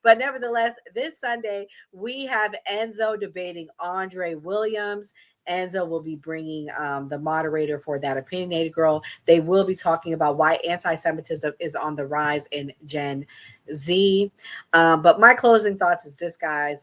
But nevertheless, this Sunday, we have Enzo debating Andre Williams. Enzo will be bringing the moderator for That Opinionated Girl. They will be talking about why anti-Semitism is on the rise in Gen Z. But my closing thoughts is this, guys.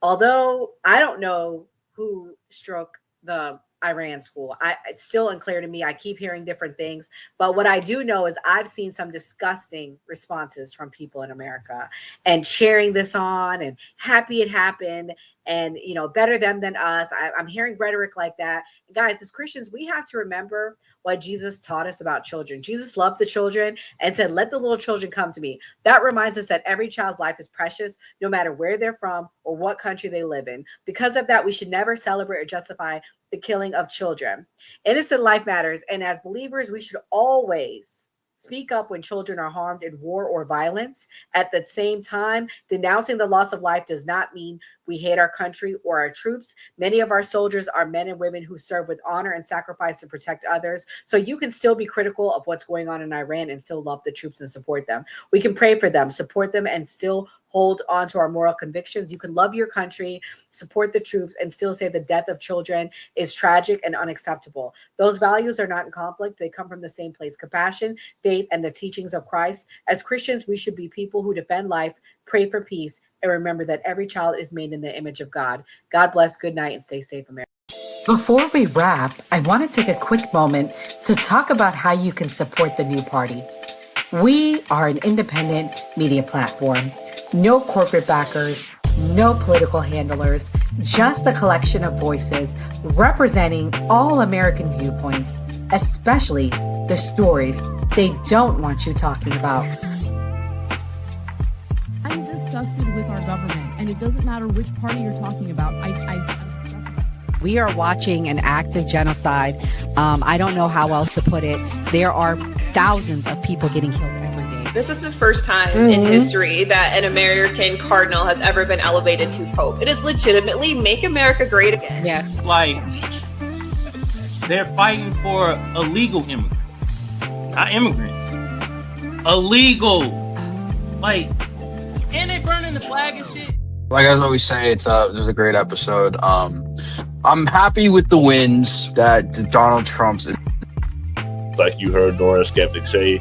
Although I don't know who struck the Iran school, it's still unclear to me. I keep hearing different things. But what I do know is I've seen some disgusting responses from people in America and cheering this on and happy it happened. And, you know, better them than us. I'm hearing rhetoric like that. Guys, as Christians, we have to remember what Jesus taught us about children. Jesus loved the children and said, let the little children come to me. That reminds us that every child's life is precious, no matter where they're from or what country they live in. Because of that, we should never celebrate or justify the killing of children. Innocent life matters. And as believers, we should always speak up when children are harmed in war or violence. At the same time, denouncing the loss of life does not mean we hate our country or our troops. Many of our soldiers are men and women who serve with honor and sacrifice to protect others. So you can still be critical of what's going on in Iran and still love the troops and support them. We can pray for them, support them, and still hold on to our moral convictions. You can love your country, support the troops, and still say the death of children is tragic and unacceptable. Those values are not in conflict. They come from the same place: compassion, faith, and the teachings of Christ. As Christians, we should be people who defend life, pray for peace, and remember that every child is made in the image of God. God bless. Good night and stay safe, America. Before we wrap, I want to take a quick moment to talk about how you can support the New Party. We are an independent media platform. No corporate backers, no political handlers, just a collection of voices representing all American viewpoints, especially the stories they don't want you talking about. I'm disgusted with our government, and it doesn't matter which party you're talking about. I'm disgusted. We are watching an active genocide. I don't know how else to put it. There are thousands of people getting killed every day. This is the first time in history that an American cardinal has ever been elevated to Pope. It is legitimately make America great again. Yeah. Like, they're fighting for illegal immigrants, not immigrants. Illegal. Like, and they burning the flag and shit. Like I always say, it was a great episode. I'm happy with the wins that Donald Trump's. Like you heard Nora Skeptic say,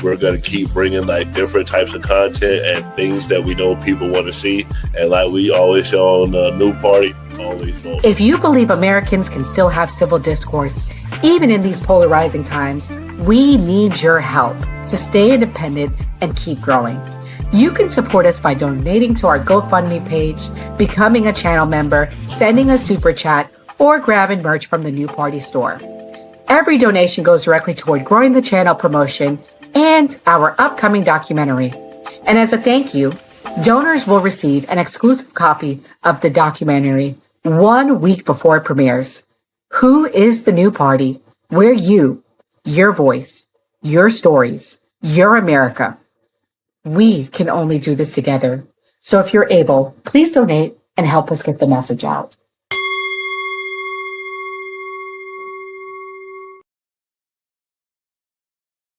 we're going to keep bringing like different types of content and things that we know people want to see. And like we always say on the New Party, all these folks. If you believe Americans can still have civil discourse, even in these polarizing times, we need your help to stay independent and keep growing. You can support us by donating to our GoFundMe page, becoming a channel member, sending a super chat, or grabbing merch from the New Party store. Every donation goes directly toward growing the channel promotion and our upcoming documentary. And as a thank you, donors will receive an exclusive copy of the documentary 1 week before it premieres. Who is the New Party? We're you, your voice, your stories, your America. We can only do this together. So if you're able, please donate and help us get the message out.